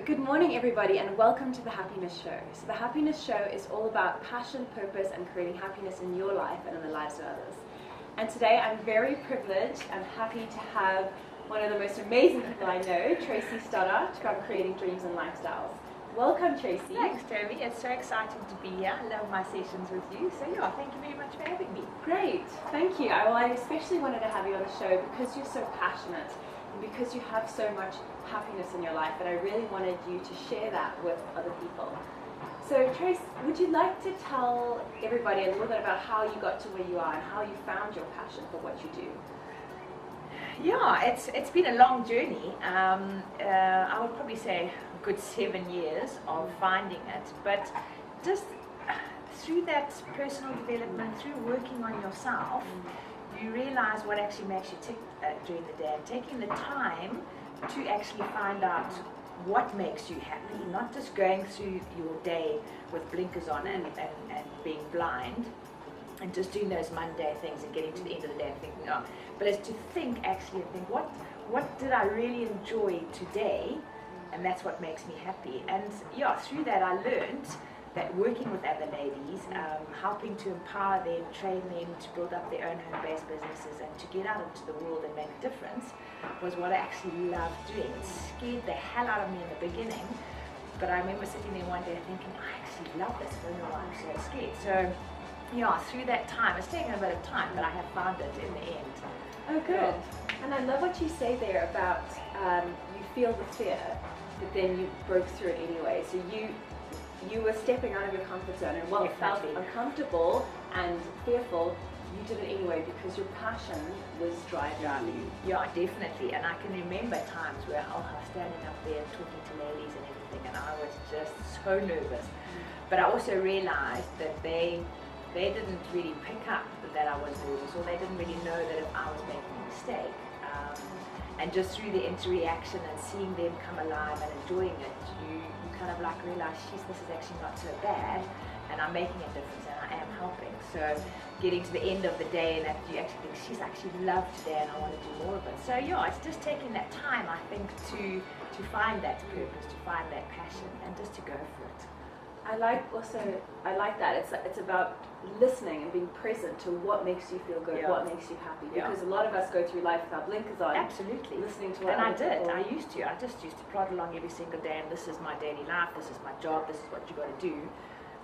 good morning everybody and welcome to the Happiness Show. So the Happiness Show is all about passion, purpose and creating happiness in your life and in the lives of others. And today I'm very privileged and happy to have one of the most amazing people I know, Tracey Stodart, from Creating Dreams and Lifestyles. Welcome, Tracey. Thanks, Toby. It's so exciting to be here. I love my sessions with you. So yeah, thank you very much for having me. Great, thank you. I especially wanted to have you on the show because you're so passionate and because you have so much happiness in your life, and I really wanted you to share that with other people. So Trace, would you like to tell everybody a little bit about how you got to where you are and how you found your passion for what you do? Yeah, it's been a long journey. I would probably say a good 7 years of finding it, but just through that personal development, through working on yourself, you realize what actually makes you tick during the day, and taking the time to actually find out what makes you happy, not just going through your day with blinkers on and being blind and just doing those mundane things and getting to the end of the day and thinking, oh, but it's to think actually and think, what did I really enjoy today, and that's what makes me happy. And yeah, through that I learned that working with other ladies, helping to empower them, train them to build up their own home-based businesses and to get out into the world and make a difference was what I actually loved doing. It scared the hell out of me in the beginning, but I remember sitting there one day thinking, I actually love this, I don't know why I'm so scared. So yeah, through that time, it's taken a bit of time, but I have found it in the end. Oh good. And I love what you say there about you feel the fear, but then you broke through it anyway. So you were stepping out of your comfort zone, and while it felt uncomfortable and fearful, you did it anyway because your passion was driving you. Yeah, definitely. And I can remember times where I was standing up there talking to ladies and everything, and I was just so nervous. But I also realized that they didn't really pick up that I was nervous, or they didn't really know that if I was making a mistake. And just through the interaction and seeing them come alive and enjoying it, you kind of like realize, geez, this is actually not so bad, and I'm making a difference and I am helping. So getting to the end of the day and that you actually think, she's actually loved today and I want to do more of it. So yeah, it's just taking that time, I think, to find that purpose, to find that passion, and just to go for it. I like that. It's about listening and being present to what makes you feel good, what makes you happy. Because a lot of us go through life with our blinkers on. Absolutely. Listening to what I used to plod along every single day, and this is my daily life, this is my job, this is what you got to do.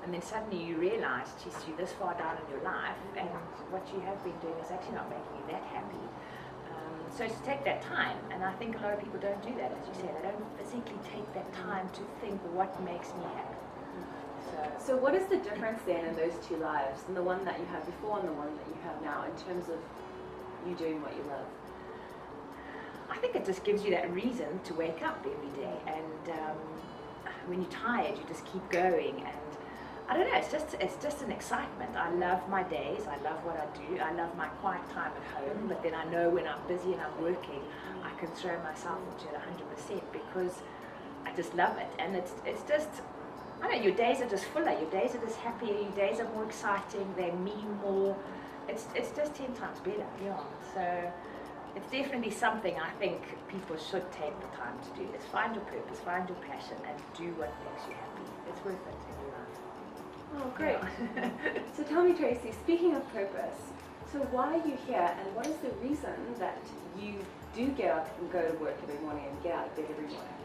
And then suddenly you realize, geez, you're this far down in your life, and what you have been doing is actually not making you that happy. So to take that time, and I think a lot of people don't do that, as you say, they don't physically take that time to think what makes me happy. So what is the difference then in those two lives, and the one that you had before and the one that you have now, in terms of you doing what you love? I think it just gives you that reason to wake up every day, and when you're tired, you just keep going, and I don't know, it's just an excitement. I love my days, I love what I do, I love my quiet time at home, but then I know when I'm busy and I'm working, I can throw myself into it 100% because I just love it, and it's just, I don't know, your days are just fuller, your days are just happier, your days are more exciting, they mean more. It's just 10 times better, yeah. So it's definitely something I think people should take the time to do, is find your purpose, find your passion, and do what makes you happy. It's worth it in your life. Oh, great. Yeah. So tell me, Tracey, speaking of purpose, so why are you here, and what is the reason that you do get up and go to work every morning and get out of bed every morning?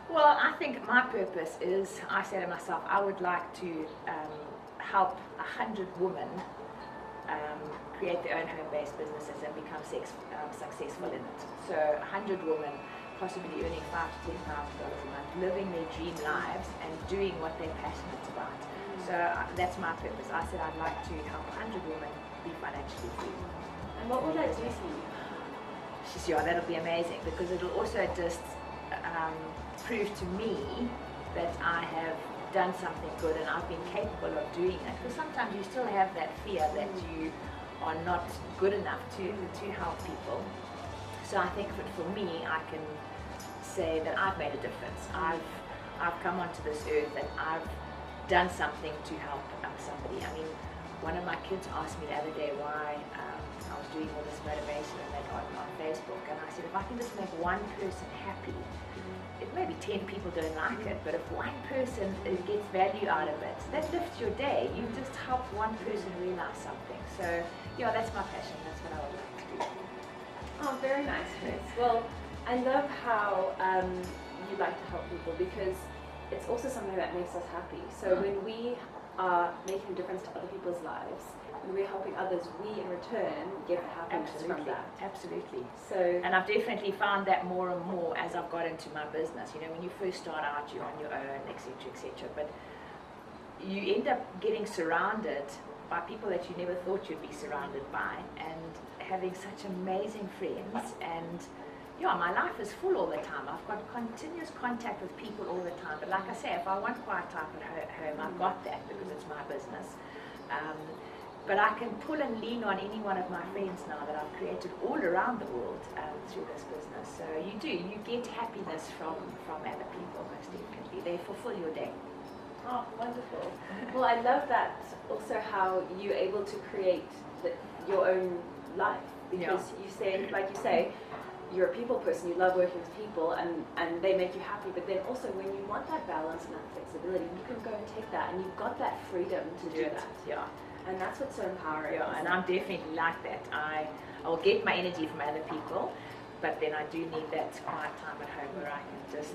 Well, I think my purpose is, I say to myself, I would like to help 100 women create their own home-based businesses and become successful in it. So 100 women possibly earning $5,000 to $10,000 a month, living their dream lives and doing what they're passionate about. So that's my purpose. I said I'd like to help 100 women be financially free. And what will that do for you? She said, yeah, that'll be amazing, because it'll also just prove to me that I have done something good and I've been capable of doing it. Because sometimes you still have that fear that you are not good enough to help people. So I think that for me, I can say that I've made a difference. I've come onto this earth and I've done something to help somebody. I mean, one of my kids asked me the other day why I was doing all this motivation and that on Facebook, and I said, if I can just make one person happy, it may be 10 people don't like it, but if one person gets value out of it, that lifts your day. You just help one person realize something. So yeah, that's my passion. That's what I would like to do. Oh, very nice, Trace. Well, I love how you like to help people, because it's also something that makes us happy. So when we are making a difference to other people's lives, when we're helping others, we in return get happiness from that. Absolutely. So, and I've definitely found that more and more as I've got into my business. You know, when you first start out, you're on your own, etc., etc. But you end up getting surrounded by people that you never thought you'd be surrounded by, and having such amazing friends. And yeah, my life is full all the time. I've got continuous contact with people all the time. But like I say, if I want quiet time at home, I've got that because it's my business. But I can pull and lean on any one of my friends now that I've created all around the world through this business. So you get happiness from other people, most definitely. They fulfill your day. oh, wonderful. Well, I love that also how you're able to create your own life, because you say, like you say, you're a people person, you love working with people, and they make you happy, but then also when you want that balance and that flexibility, you can go and take that, and you've got that freedom to do that. Yeah. And that's what's so empowering. Yeah, and I'm definitely like that. I'll get my energy from other people, but then I do need that quiet time at home where I can just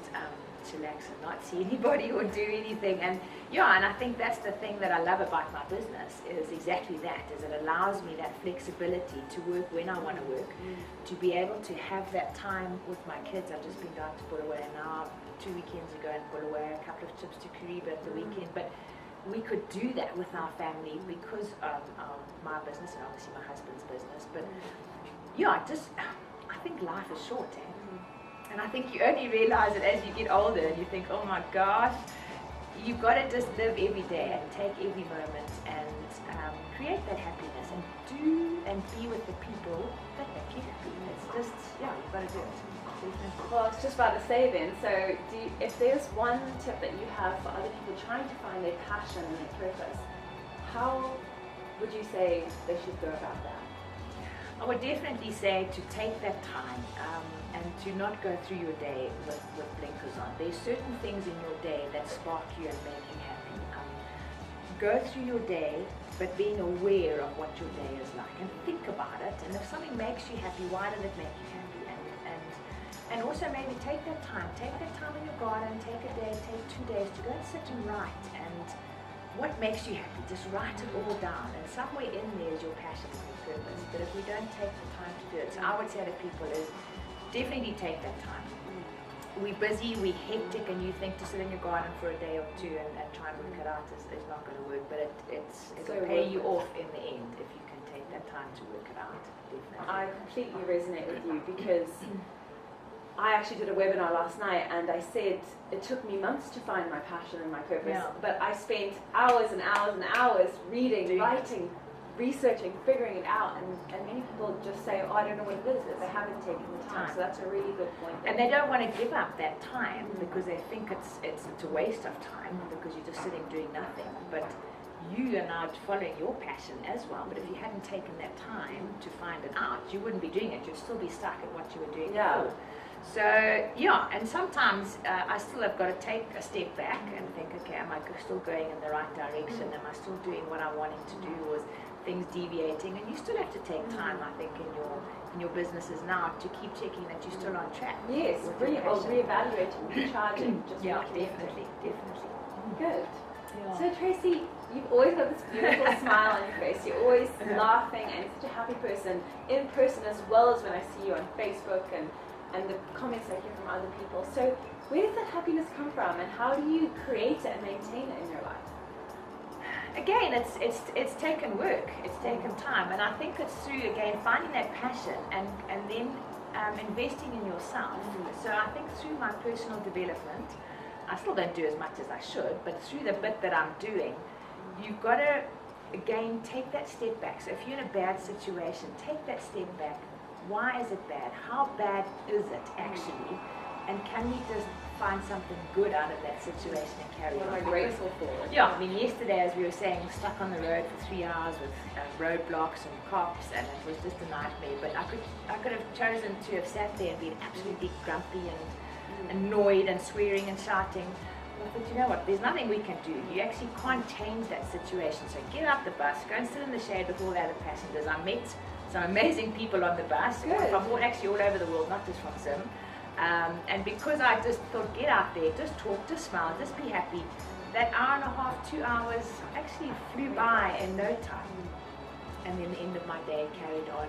chillax and not see anybody or do anything. And yeah, and I think that's the thing that I love about my business, is exactly that, is it allows me that flexibility to work when I want to work, to be able to have that time with my kids. I've just been down to Bulawayo now 2 weekends ago in Bulawayo, a couple of trips to Kariba at the weekend, but we could do that with our family because of my business and obviously my husband's business. But yeah, I think life is short, and I think you only realize it as you get older, and you think, oh my gosh, you've got to just live every day and take every moment and create that happiness and do and be with the people that make you happy. It's just, yeah, you've got to do it. Well, I was just about to say then, so if there's one tip that you have for other people trying to find their passion and their purpose, how would you say they should go about that? I would definitely say to take that time and to not go through your day with blinkers on. There's certain things in your day that spark you and make you happy. Go through your day, but being aware of what your day is like, and think about it. And if something makes you happy, why did it make you happy? And also maybe take that time in your garden, take a day, take 2 days to go and sit and write. And what makes you happy, just write it all down. And somewhere in there is your passion and your purpose. But if we don't take the time to do it, so I would say to people is definitely take that time. We're busy, we're hectic, and you think to sit in your garden for a day or two and try and work it out is not going to work. But it'll pay you off in the end if you can take that time to work it out. Definitely. I completely resonate with you, because I actually did a webinar last night, and I said it took me months to find my passion and my purpose, but I spent hours and hours and hours reading, writing, researching, figuring it out, and many people just say, oh, I don't know what it is, if they haven't taken the time. So that's a really good point. And they don't want to give up that time because they think it's a waste of time because you're just sitting doing nothing. But you are now following your passion as well. But if you hadn't taken that time to find it out, you wouldn't be doing it. You'd still be stuck at what you were doing before. So yeah, and sometimes I still have got to take a step back and think, okay, am I still going in the right direction? Am I still doing what I wanted to do? Was things deviating? And you still have to take time, I think, in your businesses now to keep checking that you're still on track. Yes, brilliant. Or reevaluating, recharging. Definitely. Good. Yeah. So Tracey, you've always got this beautiful smile on your face. You're always laughing and such a happy person in person as well as when I see you on Facebook and the comments I hear from other people. So where does that happiness come from, and how do you create it and maintain it in your life? Again, it's taken work, it's taken time, and I think it's through, again, finding that passion and then investing in yourself. So I think through my personal development, I still don't do as much as I should, but through the bit that I'm doing, you've got to, again, take that step back. So if you're in a bad situation, take that step back. Why is it bad? How bad is it actually? And can we just find something good out of that situation and carry on? What am I grateful for? Yeah, I mean, yesterday, as we were saying, stuck on the road for 3 hours with roadblocks and cops, and it was just a nightmare. But I could have chosen to have sat there and been absolutely grumpy and annoyed and swearing and shouting. But you know what, there's nothing we can do. You actually can't change that situation. So get out the bus, go and sit in the shade with all the other passengers. I met some amazing people on the bus from actually all over the world, not just from Zim. And because I just thought, get out there, just talk, just smile, just be happy. That hour and a half, 2 hours actually flew by in no time. And then the end of my day carried on.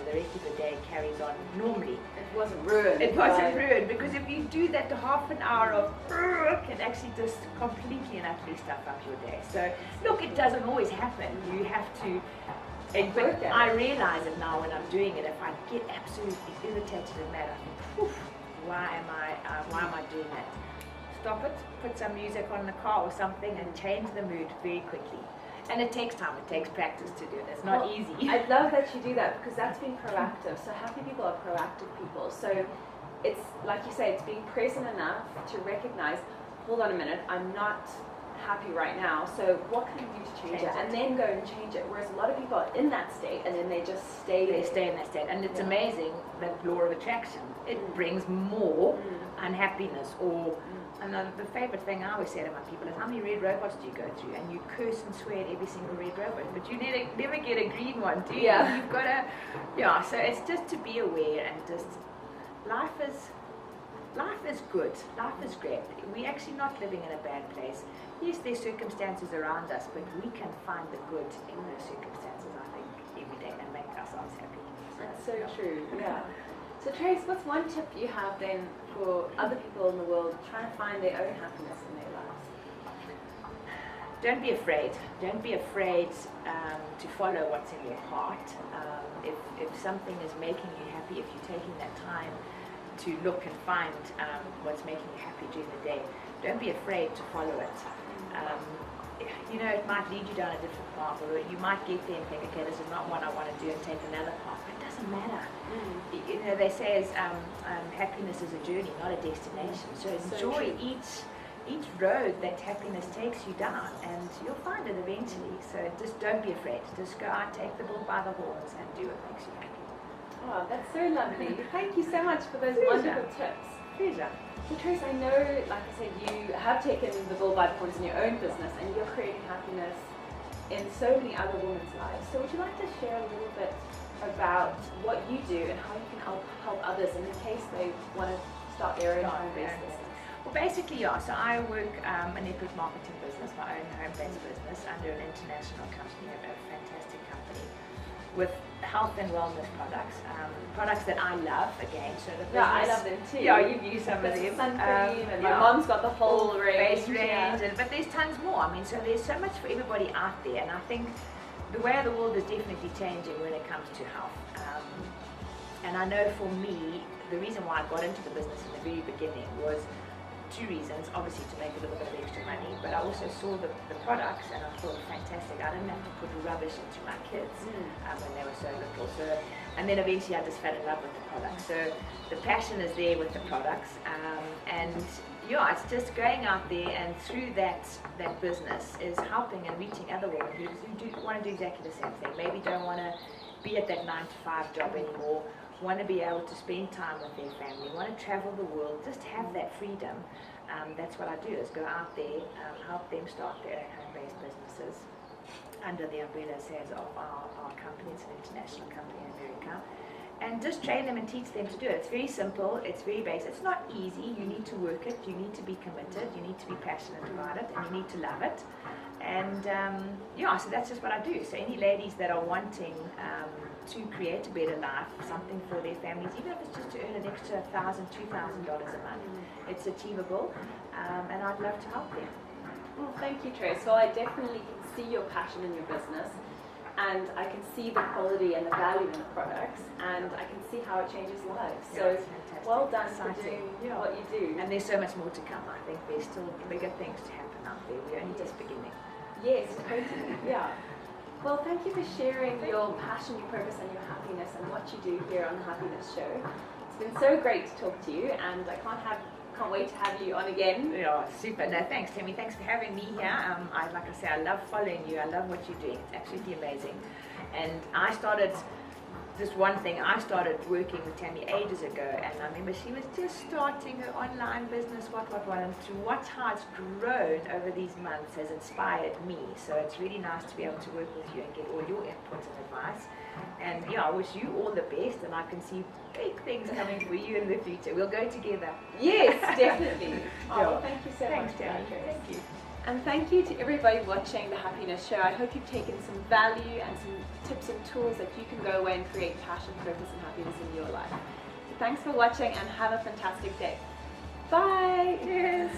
The rest of the day carries on normally. It wasn't ruined. It wasn't ruined, because if you do that, the half an hour of can actually just completely and utterly stuff up your day. So look, it doesn't always happen. You have to. But I realize it now when I'm doing it. If I get absolutely irritated and mad, I think, poof, why am I doing that? Stop it. Put some music on the car or something, and change the mood very quickly. And it takes time, it takes practice to do it. It's not easy. I love that you do that, because that's being proactive. So happy people are proactive people. So it's, like you say, it's being present enough to recognize, hold on a minute, I'm not happy right now, so what can I do to change it? And then go and change it. Whereas a lot of people are in that state and then they just stay there. They stay in that state. And it's amazing, that law of attraction. It brings more unhappiness or... And the favorite thing I always say to my people is, how many red robots do you go through? And you curse and swear at every single red robot, but you never get a green one, do you? Yeah. You've got to, so it's just to be aware, and just, life is good, life is great. We're actually not living in a bad place. Yes, there's circumstances around us, but we can find the good in those circumstances, I think, every day, and make ourselves happy. That's so true, yeah. So Trace, what's one tip you have then for other people in the world trying to find their own happiness in their lives? Don't be afraid. Don't be afraid to follow what's in your heart. If something is making you happy, if you're taking that time to look and find what's making you happy during the day, don't be afraid to follow it. It might lead you down a different path, or you might get there and think, okay, this is not what I want to do, and take another path. But it doesn't matter. They say happiness is a journey, not a destination. So enjoy each road that happiness takes you down, and you'll find it eventually. So just don't be afraid. Just go out, take the bull by the horns, and do what makes you happy. Oh, that's so lovely. Thank you so much for those wonderful tips. Pleasure. So Trace, I know, like I said, you have taken the bull by the horns in your own business, and you're creating happiness in so many other women's lives. So would you like to share a little bit about what you do and how you can help others in case they want to start their own home-based business? Well, basically, so I work a network marketing business, my own home-based business, under an international company, a fantastic company, with health and wellness products, products that I love, again. So the business, I love them too. Yeah, you've used some of them. Sun cream, and my mom's got the whole range. But there's tons more. I mean, so there's so much for everybody out there, and I think the way of the world is definitely changing when it comes to health. And I know for me, the reason why I got into the business in the very beginning was two reasons. Obviously to make a little bit of extra money, but I also saw the products and I thought, fantastic, I didn't have to put rubbish into my kids when they were so little. And then eventually I just fell in love with the products. So the passion is there with the products, and it's just going out there, and through that business is helping and reaching other women who want to do exactly the same thing. Maybe don't want to be at that 9-to-5 job anymore, want to be able to spend time with their family, want to travel the world, just have that freedom. That's what I do, is go out there, help them start their home-based businesses under the umbrella, says, of our company. It's an international company in America. And just train them and teach them to do it. It's very simple, it's very basic. It's not easy, you need to work it, you need to be committed, you need to be passionate about it, and you need to love it. And so that's just what I do. So any ladies that are wanting to create a better life, something for their families, even if it's just to earn an extra $1,000, $2,000 a month, it's achievable, and I'd love to help them. Well, thank you, Trace. Well, I definitely can see your passion in your business, and I can see the quality and the value in the products, and I can see how it changes lives. So well done for doing what you do. And there's so much more to come. I think there's still bigger things to happen out there. We're only just beginning. Yes, totally. Yeah. Well, thank you for sharing your passion, your purpose, and your happiness, and what you do here on the Happiness Show. It's been so great to talk to you, and I can't wait to have you on again. Yeah, super. No, thanks, Tammy. Thanks for having me here. Like I say, I love following you. I love what you're doing. It's absolutely amazing. And I started this one thing, I started working with Tammy ages ago, and I remember she was just starting her online business, and to watch how it's grown over these months has inspired me. So it's really nice to be able to work with you and get all your input and advice. And yeah, I wish you all the best, and I can see big things coming for you in the future. We'll go together. Yes, definitely. Oh, Yeah. well, thank you so Thanks, much, Tammy. Tracey. Thank you. And thank you to everybody watching The Happiness Show. I hope you've taken some value and some tips and tools that you can go away and create passion, purpose, and happiness in your life. So thanks for watching and have a fantastic day. Bye. Yes.